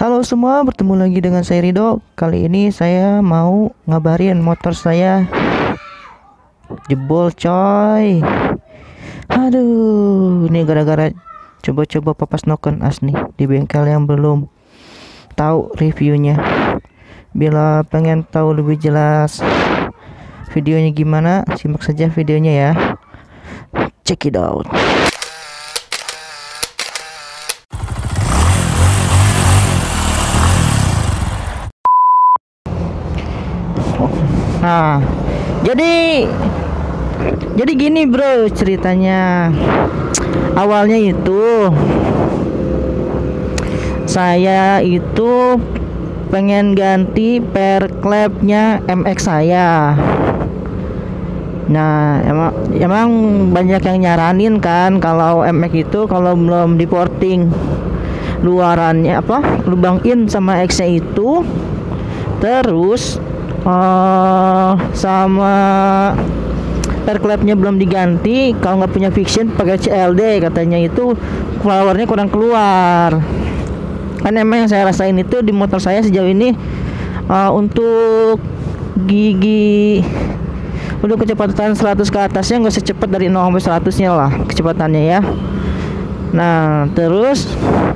Halo semua, bertemu lagi dengan saya Rido. Kali ini saya mau ngabarin motor saya jebol coy. Aduh, ini gara-gara coba-coba papas noken as nih di bengkel yang belum tahu reviewnya. Bila pengen tahu lebih jelas videonya gimana, simak saja videonya ya. Check it out. Nah, jadi gini bro ceritanya. Awalnya itu saya itu pengen ganti per klepnya MX saya. Nah, emang banyak yang nyaranin kan kalau MX itu kalau belum di porting luarannya lubang in sama X-nya itu, terus sama air clapnya belum diganti, kalau nggak punya fiction pakai CLD katanya itu powernya kurang keluar. Kan emang yang saya rasain itu di motor saya sejauh ini untuk gigi untuk kecepatan 100 ke atasnya nggak secepat dari 0 sampai 100 nya lah kecepatannya ya. Nah terus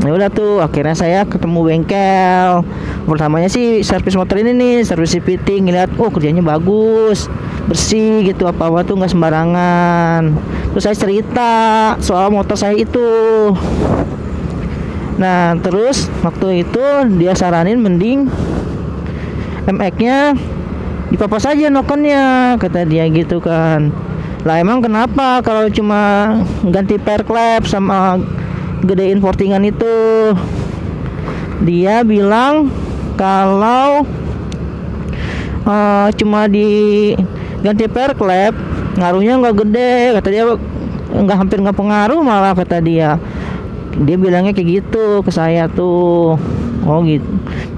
ya udah tuh akhirnya saya ketemu bengkel. Pertamanya sih servis motor ini nih, servis fitting, ngeliat kerjanya bagus, bersih gitu, apa-apa tuh nggak sembarangan. Terus saya cerita soal motor saya itu. Nah terus waktu itu dia saranin mending MX-nya dipapas aja nokennya, kata dia gitu kan. Lah emang kenapa kalau cuma ganti per klep sama gedein portingan itu? Dia bilang kalau cuma di ganti per klep ngaruhnya nggak gede, kata dia, hampir nggak pengaruh malah, kata dia. Dia bilangnya kayak gitu ke saya tuh. Oh gitu.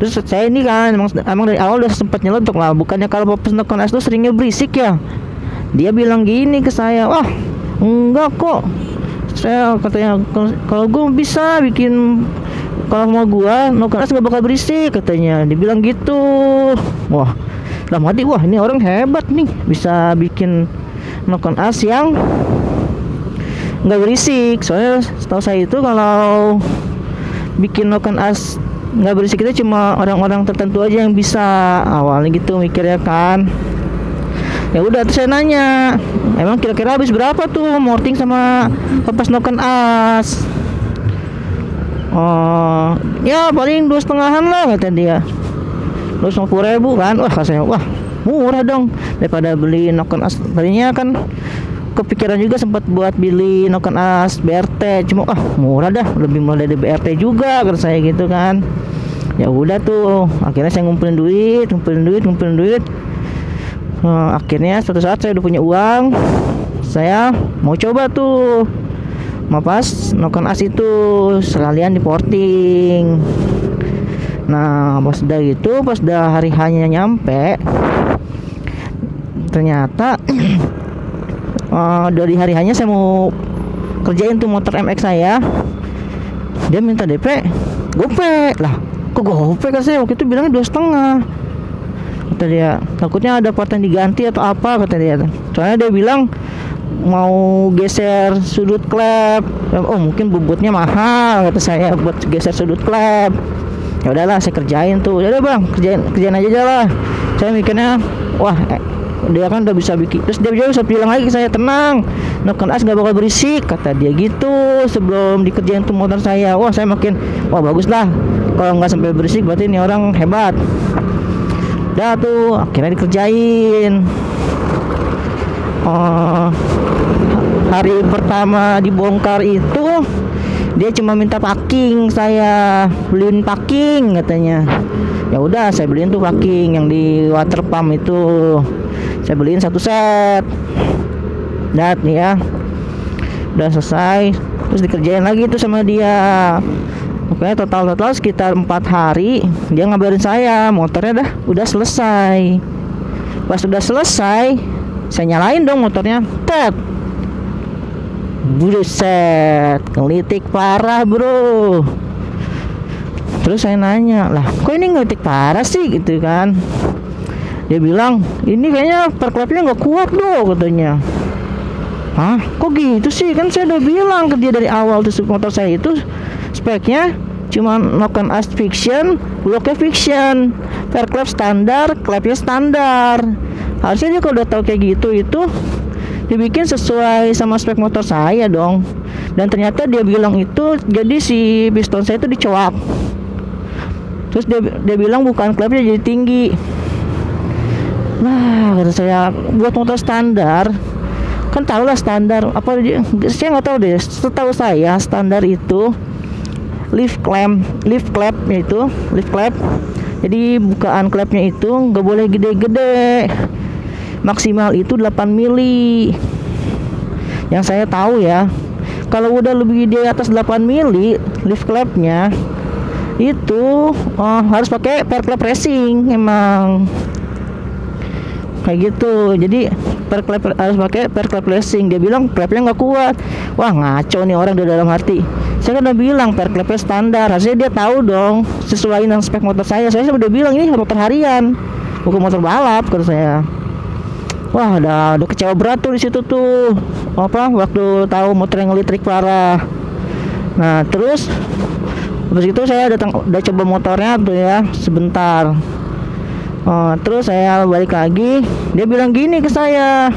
Terus saya ini kan emang dari awal udah sempat nyeletuk lah, bukannya kalau papas noken es tuh seringnya berisik ya. Dia bilang gini ke saya, wah enggak kok, saya katanya kalau gue bisa bikin, kalau mau gua noken as nggak bakal berisik katanya. Dibilang gitu. Wah dalam hati, wah ini orang hebat nih, bisa bikin noken as yang nggak berisik. Soalnya setahu saya itu kalau bikin noken as nggak berisik itu cuma orang-orang tertentu aja yang bisa. Awalnya gitu mikirnya kan. Ya udah, terus saya nanya, emang kira-kira habis berapa tuh morting sama papas noken as? Oh ya paling 2,5-an lah, kata dia. 250.000 kan. Wah katanya, wah murah dong daripada beli noken as. Tadinya kan kepikiran juga sempat buat beli noken as BRT, cuma murah dah, lebih murah dari BRT juga, kata saya gitu kan. Ya udah tuh akhirnya saya ngumpulin duit. Akhirnya suatu saat saya udah punya uang, saya mau coba tuh mapas noken as itu sekalian di porting. Nah pas udah hari hanya nyampe, ternyata dari hari hanya saya mau kerjain tuh motor MX saya, dia minta DP gope lah. Kok gope, kan saya waktu itu bilangnya 2,5, kata dia. Takutnya ada part yang diganti atau apa, kata dia. Soalnya dia bilang mau geser sudut klep. Oh mungkin bobotnya mahal, kata saya, buat geser sudut klep. Ya udahlah saya kerjain tuh. Ya udah bang, kerjain aja lah. Saya mikirnya wah dia kan udah bisa bikin. Terus dia bisa bilang lagi ke saya, tenang, noken as gak bakal berisik, kata dia gitu sebelum dikerjain tuh motor saya. Wah saya makin wah bagus lah, kalau nggak sampai berisik berarti ini orang hebat. Udah tuh akhirnya dikerjain. Hari pertama dibongkar itu dia cuma minta packing, saya beliin packing katanya. Ya udah saya beliin tuh packing yang di water pump itu, saya beliin 1 set. Dat nih ya, udah selesai. Terus dikerjain lagi tuh sama dia. Pokoknya total sekitar 4 hari dia ngabarin saya motornya udah selesai. Pas udah selesai, saya nyalain dong motornya. Tet, buset, ngelitik parah bro. Terus saya nanya, lah kok ini ngelitik parah sih gitu kan. Dia bilang, ini kayaknya perklepnya nggak kuat loh katanya. Hah, kok gitu sih? Kan saya udah bilang ke dia dari awal tuh motor saya itu speknya cuma noken as fiction, bloknya fiction, perklep standar, klepnya standar. Harusnya dia kalau udah tahu kayak gitu itu dibikin sesuai sama spek motor saya dong. Dan ternyata dia bilang itu jadi si piston saya itu dicoak. Terus dia bilang bukan klepnya jadi tinggi. Nah, kata saya, buat motor standar kan tahu lah standar apa saya nggak tahu deh. Setahu saya standar itu lift clap itu lift clap. Jadi bukaan klepnya itu nggak boleh gede-gede, maksimal itu 8 mili. Yang saya tahu ya, kalau udah lebih di atas 8 mili lift clapnya itu harus pakai perklep racing emang. Kayak gitu. Jadi harus pakai perklep racing. Dia bilang klepnya nggak kuat. Wah, ngaco nih orang di dalam hati. Saya kan udah bilang perklepnya standar. Harusnya dia tahu dong sesuai dengan spek motor saya. Saya udah bilang ini motor harian, bukan motor balap kata saya. Wah, udah kecewa berat tuh di situ tuh. Apa waktu tahu motor yang listrik parah. Nah, terus habis itu saya udah coba motornya tuh ya sebentar. Terus saya balik lagi, dia bilang gini ke saya,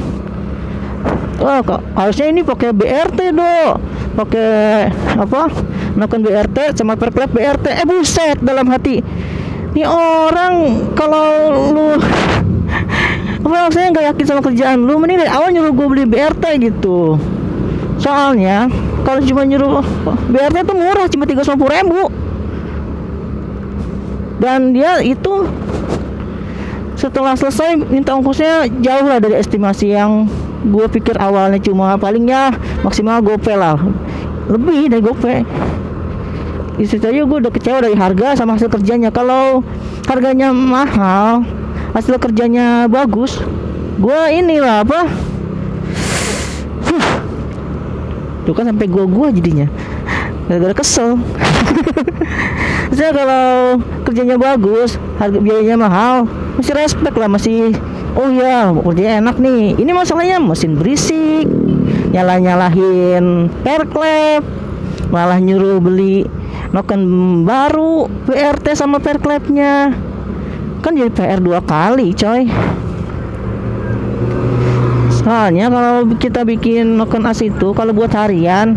kok harusnya ini pakai BRT dong, pakai apa, noken BRT sama perklep BRT. Buset, dalam hati, ini orang kalau lu apa, saya nggak yakin sama kerjaan lu, mending dari awal nyuruh gue beli BRT gitu. Soalnya kalau cuma nyuruh BRT itu murah, cuma 350.000, dan dia itu setelah selesai minta ongkosnya jauh lah dari estimasi yang gue pikir awalnya, cuma palingnya maksimal gope lah, lebih dari gope. Itu aja gue udah kecewa dari harga sama hasil kerjanya. Kalau harganya mahal, hasil kerjanya bagus, gue inilah apa, tuh kan sampai gua jadinya gara-gara kesel. Saya kalau kerjanya bagus, harga biayanya mahal, masih respect lah, masih oh ya kerjanya enak nih. Ini masalahnya mesin berisik, nyalahin perklep, malah nyuruh beli noken baru BRT sama perklepnya, kan jadi PR 2 kali coy. Soalnya kalau kita bikin noken as itu, kalau buat harian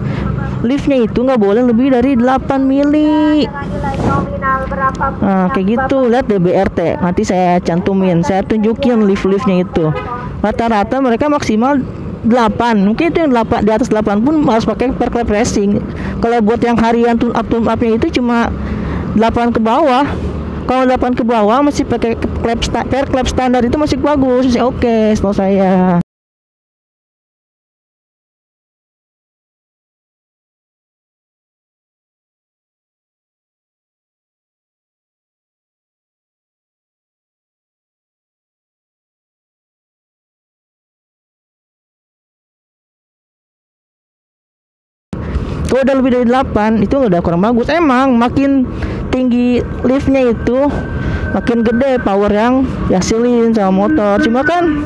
liftnya itu nggak boleh lebih dari 8 mili. Nah, kayak gitu. Lihat deh BRT, nanti saya cantumin, saya tunjukin liftnya itu. Rata-rata mereka maksimal 8. Mungkin itu yang 8, di atas 8 pun harus pakai perklep racing. Kalau buat yang harian tune up-nya itu cuma 8 ke bawah. Kalau 8 ke bawah masih pakai perklep standar itu masih bagus, masih oke setahu saya. Kalau udah lebih dari 8 itu udah kurang bagus. Emang makin tinggi liftnya itu makin gede power yang dihasilin sama motor. Cuma kan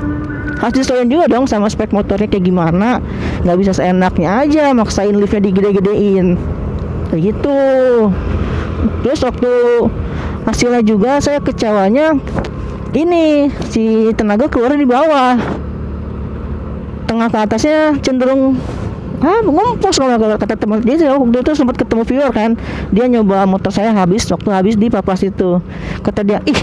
harus disesuaikan juga dong sama spek motornya kayak gimana. Nggak bisa seenaknya aja maksain liftnya digede-gedein kayak gitu. Terus waktu hasilnya juga saya kecewanya ini, si tenaga keluar di bawah, tengah ke atasnya cenderung ngompos. Kalau kata teman dia, saya waktu itu sempat ketemu viewer kan, dia nyoba motor saya waktu habis di Papas itu. Kata dia, ih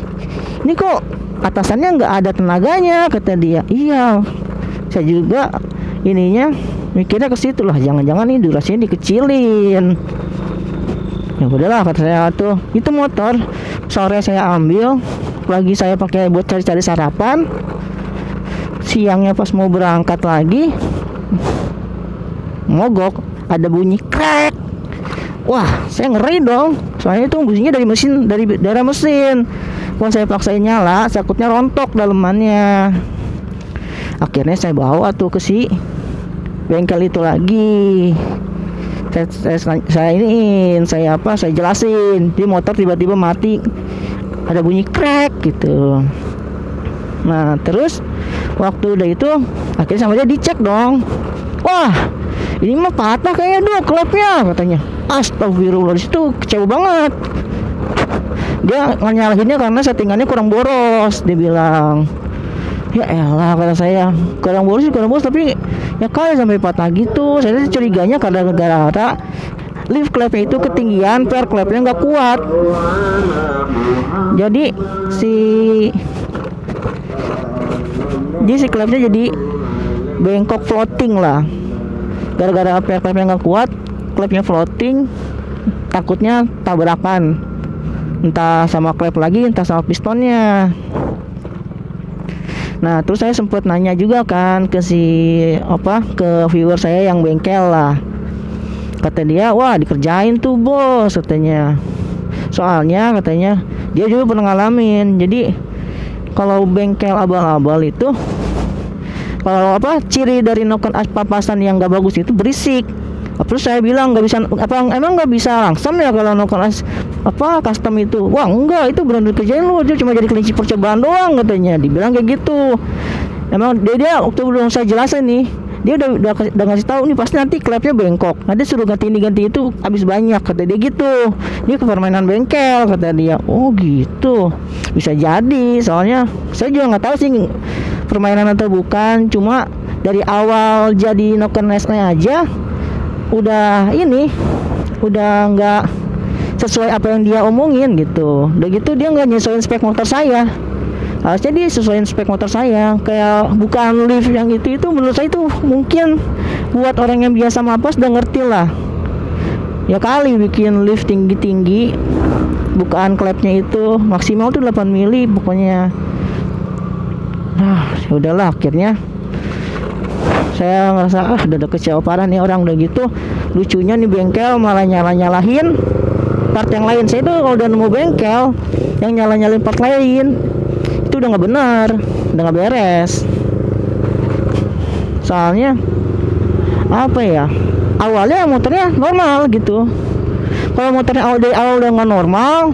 ini kok atasannya nggak ada tenaganya, kata dia. Iya, saya juga ininya mikirnya ke situ lah, jangan-jangan ini durasinya dikecilin. Ya udahlah kata saya tuh, itu motor sore saya ambil, lagi saya pakai buat cari-cari sarapan. Siangnya pas mau berangkat lagi, mogok, ada bunyi krek. Wah, saya ngeri dong. Soalnya itu bunyinya dari mesin, dari daerah mesin. Kalau saya paksain nyala, takutnya rontok dalemannya. Akhirnya saya bawa tuh ke si bengkel itu lagi. Saya jelasin, di motor tiba-tiba mati, ada bunyi crack gitu. Nah terus waktu udah itu akhirnya sama dia dicek dong. Wah ini mah patah kayaknya dong klepnya katanya. Astagfirullah, disitu kecewa banget. Dia nyalahinnya karena settingannya kurang boros. Dia bilang, ya elah kata saya, kurang boros tapi ya kali sampai patah gitu. Saya curiganya karena gara-gara lift klepnya itu ketinggian, per klepnya nggak kuat. Jadi si klepnya jadi bengkok, floating lah. Gara-gara per klepnya nggak kuat, klepnya floating, takutnya tabrakan, entah sama klep lagi, entah sama pistonnya. Nah terus saya sempat nanya juga kan ke ke viewer saya yang bengkel lah. Kata dia, wah dikerjain tuh bos katanya. Soalnya katanya dia juga pernah ngalamin. Jadi kalau bengkel abal-abal itu, kalau ciri dari noken papasan yang gak bagus itu berisik. Terus saya bilang nggak bisa, emang nggak bisa langsung ya kalau noken custom itu? Wah enggak, itu benar-benar kerjain lu, dia cuma jadi kelinci percobaan doang katanya. Dibilang kayak gitu. Emang dia waktu belum saya jelasin nih, dia udah ngasih tahu nih pasti nanti klepnya bengkok, nanti suruh ganti itu habis banyak, kata dia gitu. Ini permainan bengkel kata dia. Oh gitu, bisa jadi. Soalnya saya juga nggak tahu sih permainan atau bukan, cuma dari awal jadi noken nesnya aja udah nggak sesuai apa yang dia omongin gitu. Udah gitu dia nggak nyesuaiin spek motor saya. Harusnya dia sesuaiin spek motor saya. Kayak bukan lift yang itu menurut saya itu mungkin buat orang yang biasa mapas udah ngerti lah. Ya kali bikin lift tinggi-tinggi, bukaan klepnya itu maksimal tuh 8 mili pokoknya. Nah ya udahlah, akhirnya saya ngerasa udah kecewa parah nih orang. Udah gitu lucunya nih bengkel malah nyalahin part yang lain. Saya tuh kalau udah nemu bengkel yang nyalain part lain itu udah nggak benar, udah nggak beres. Soalnya awalnya motornya normal gitu. Kalau motornya dari awal udah nggak normal,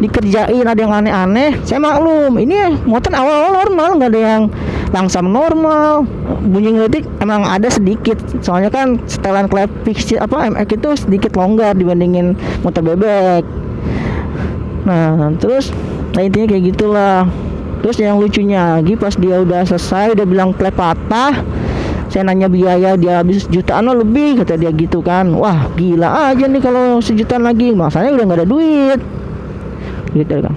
dikerjain ada yang aneh-aneh, saya maklum. Ini motor awal normal, nggak ada yang langsam normal. Bunyi ngetik emang ada sedikit, soalnya kan setelan klep fixie MX itu sedikit longgar dibandingin motor bebek. Nah terus intinya kayak gitulah. Terus yang lucunya lagi pas dia udah selesai, udah bilang klep patah, saya nanya biaya, dia habis jutaan lebih kata dia gitu kan. Wah gila aja nih kalau sejutaan lagi, masalahnya udah nggak ada duit gitu kan.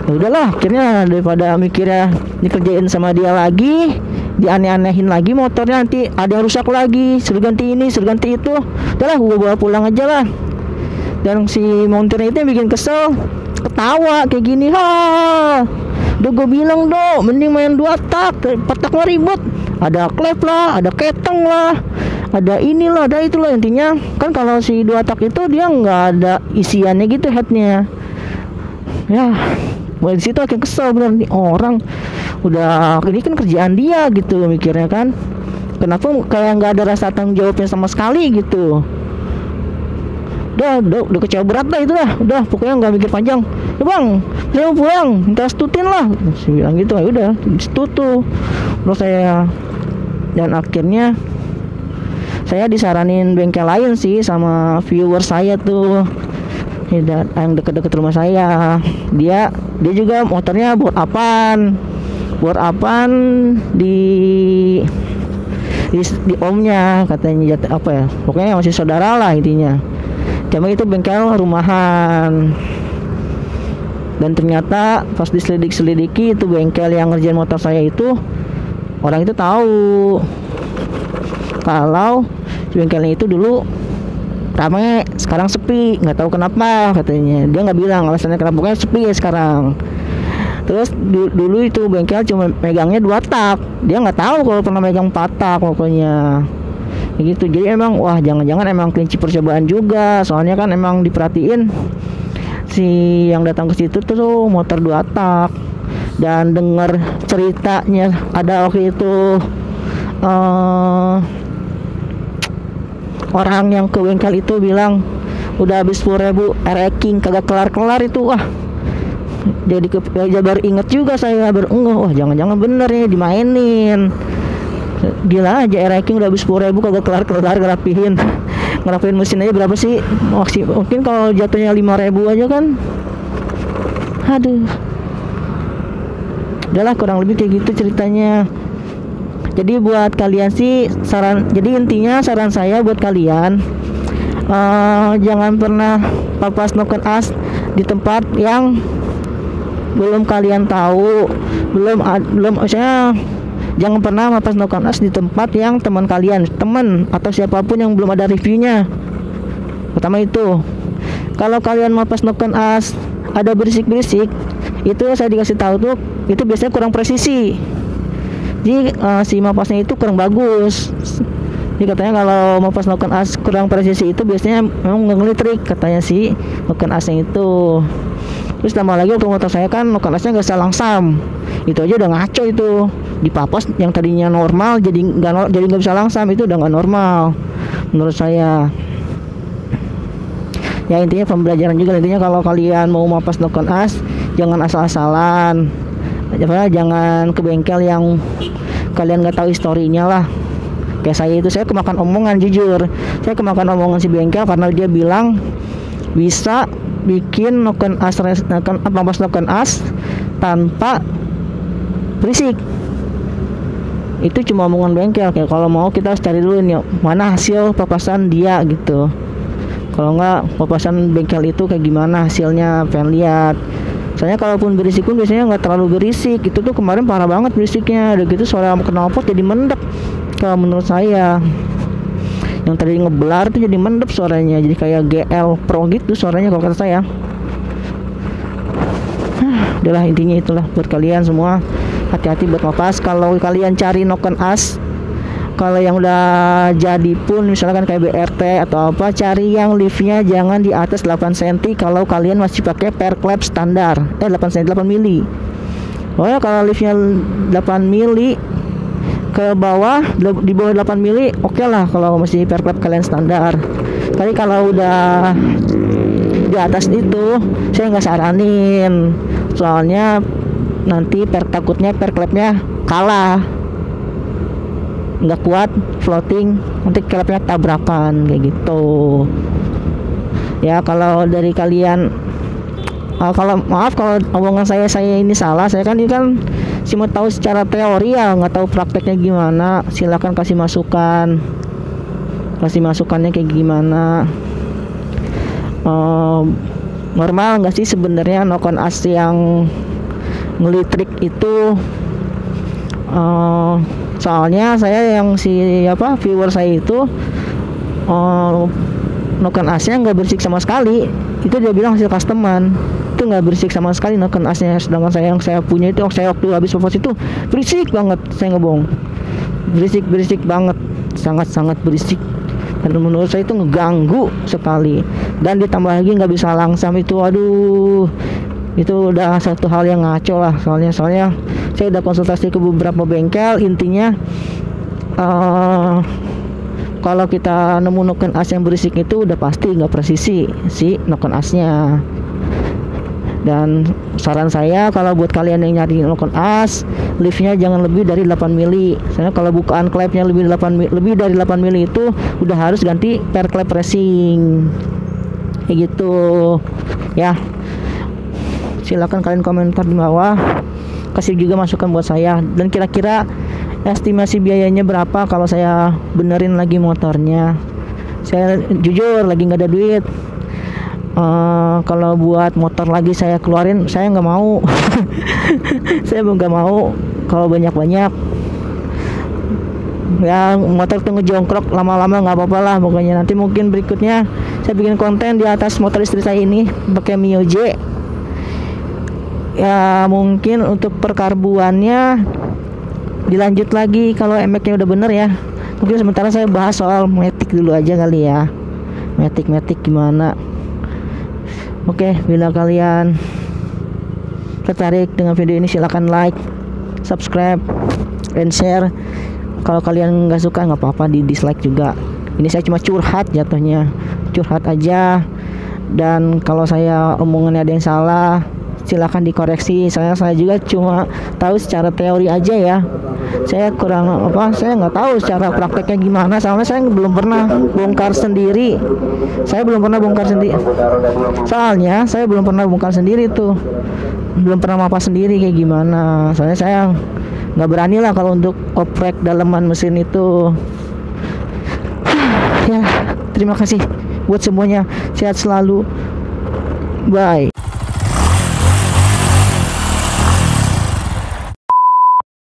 Ya udahlah, akhirnya daripada mikirnya dikerjain sama dia lagi, dianeh-anehin lagi motornya, nanti ada yang rusak lagi, suruh ganti ini, suruh ganti itu. Udahlah, gue bawa pulang aja lah. Dan si montirnya itu yang bikin kesel, ketawa kayak gini, udah gue bilang dong, mending main 2 tak, 4 tak mah ribet. Ada klep lah, ada keteng lah, ada inilah, ada itulah. Intinya kan kalau si 2 tak itu dia nggak ada isiannya gitu headnya. Ya mulai disitu akhirnya kesel bener nih orang. Udah ini kan kerjaan dia gitu mikirnya kan, kenapa kayak nggak ada rasa tanggung jawabnya sama sekali gitu. Udah kecewa berat lah itu lah. Udah pokoknya nggak mikir panjang. Ya bang, saya mau pulang, minta setutin lah. Saya bilang gitu. Ya udah disetutu. Terus dan akhirnya saya disaranin bengkel lain sih sama viewer saya tuh, yang deket-deket rumah saya. Dia juga motornya bor apaan di omnya katanya, pokoknya masih saudara lah intinya. Cuma itu bengkel rumahan. Dan ternyata pas diselidiki itu bengkel yang ngerjain motor saya itu, orang itu tahu kalau bengkelnya itu dulu ramai, sekarang sepi, nggak tahu kenapa katanya. Dia nggak bilang alasannya kenapa, pokoknya sepi ya sekarang. Terus dulu itu bengkel cuma megangnya 2 tak, dia nggak tahu kalau pernah megang 4 tak pokoknya gitu. Jadi emang wah jangan-jangan emang kelinci percobaan juga. Soalnya kan emang diperhatiin si yang datang ke situ tuh motor 2 tak. Dan dengar ceritanya ada waktu itu orang yang ke bengkel itu bilang udah habis 10.000 King kagak kelar-kelar itu. Wah, jadi baru inget juga saya, baru wah jangan-jangan bener ya dimainin. Gila aja King udah habis 10.000 kagak kelar-kelar ngerapihin mesin aja berapa sih? Mungkin kalau jatuhnya 5.000 aja kan. Aduh, udahlah kurang lebih kayak gitu ceritanya. Jadi buat kalian sih jadi intinya saran saya buat kalian, jangan pernah papas noken as di tempat yang belum kalian tahu, belum maksudnya jangan pernah papas noken as di tempat yang teman atau siapapun yang belum ada reviewnya. Pertama itu, kalau kalian mapas noken as ada berisik-berisik, itu saya dikasih tahu tuh itu biasanya kurang presisi. Jadi si mapasnya itu kurang bagus. Jadi katanya kalau mapas noken as kurang presisi itu biasanya memang ngelitrik katanya si noken asnya itu. Terus tambah lagi waktu motor saya kan noken asnya nggak bisa langsam. Itu aja udah ngaco itu. Dipapas yang tadinya normal jadi nggak bisa langsam, itu udah nggak normal menurut saya. Ya intinya pembelajaran juga, intinya kalau kalian mau mapas noken as jangan asal-asalan. Jangan ke bengkel yang kalian nggak tahu historinya lah. Kayak saya itu, saya kemakan omongan, jujur saya kemakan omongan si bengkel karena dia bilang bisa bikin mapas noken as tanpa berisik. Itu cuma omongan bengkel. Kayak kalau mau kita harus cari dulu nih mana hasil papasan dia gitu. Kalau nggak papasan bengkel itu kayak gimana hasilnya, pengen lihat. Soalnya kalaupun berisik pun biasanya nggak terlalu berisik. Itu tuh kemarin parah banget berisiknya. Udah gitu suara knalpot jadi mendep kalau menurut saya. Yang tadi ngeblar tuh jadi mendep suaranya, jadi kayak GL Pro gitu suaranya kalau kata saya. Udahlah intinya itulah buat kalian semua, hati-hati buat mapas. Kalau kalian cari noken as, kalau yang udah jadi pun misalkan kayak BRT atau apa, cari yang liftnya jangan di atas 8 cm kalau kalian masih pakai per klep standar 8 cm 8 mili. Oh ya, kalau liftnya 8 mili ke bawah, di bawah 8 mili oke lah kalau masih per klep kalian standar. Tapi kalau udah di atas itu saya nggak saranin, soalnya nanti takutnya per klepnya kalah, nggak kuat floating, nanti klepnya tabrakan kayak gitu ya. Kalau dari kalian kalau maaf kalau omongan saya ini salah, saya kan ini kan cuma tahu secara teori ya, nggak tahu prakteknya gimana. Silakan kasih masukannya kayak gimana. Normal nggak sih sebenarnya noken as yang ngelitrik itu? Soalnya saya yang viewer saya itu noken asnya nggak berisik sama sekali. Itu dia bilang hasil customan itu nggak berisik sama sekali noken asnya. Sedangkan yang saya punya itu, saya waktu habis papas itu berisik banget, saya ngebong, berisik banget, sangat berisik. Dan menurut saya itu ngeganggu sekali. Dan ditambah lagi nggak bisa langsam itu, aduh, itu udah satu hal yang ngaco lah. Soalnya saya udah konsultasi ke beberapa bengkel, intinya kalau kita nemu noken as yang berisik itu udah pasti nggak presisi si noken asnya. Dan saran saya kalau buat kalian yang nyari noken as, liftnya jangan lebih dari 8 mili. Soalnya kalau bukaan klepnya lebih dari 8 mili itu udah harus ganti per klep racing kayak gitu ya. Silakan kalian komentar di bawah, kasih juga masukan buat saya. Dan kira-kira estimasi biayanya berapa kalau saya benerin lagi motornya. Saya jujur lagi nggak ada duit. Kalau buat motor lagi saya keluarin, saya nggak mau. Saya nggak mau kalau banyak-banyak. Ya motor tuh ngejongkrok lama-lama nggak apa-apa lah. Pokoknya nanti mungkin berikutnya saya bikin konten di atas motor istri saya ini pakai Mio J. Ya mungkin untuk perkarbuannya dilanjut lagi kalau emek-nya udah bener ya. Mungkin sementara saya bahas soal Matic dulu aja kali ya. Matic gimana. Oke, bila kalian tertarik dengan video ini silakan like, subscribe, dan share. Kalau kalian nggak suka nggak apa-apa, di dislike juga. Ini saya cuma curhat jatuhnya, curhat aja. Dan kalau saya omongannya ada yang salah, silakan dikoreksi. Saya juga cuma tahu secara teori aja ya. Saya kurang saya nggak tahu secara prakteknya gimana, soalnya saya belum pernah bongkar sendiri. Soalnya saya belum pernah bongkar sendiri tuh, belum pernah mapas sendiri kayak gimana. Soalnya saya nggak berani lah kalau untuk oprek daleman mesin itu. Ya, terima kasih buat semuanya, sehat selalu, bye.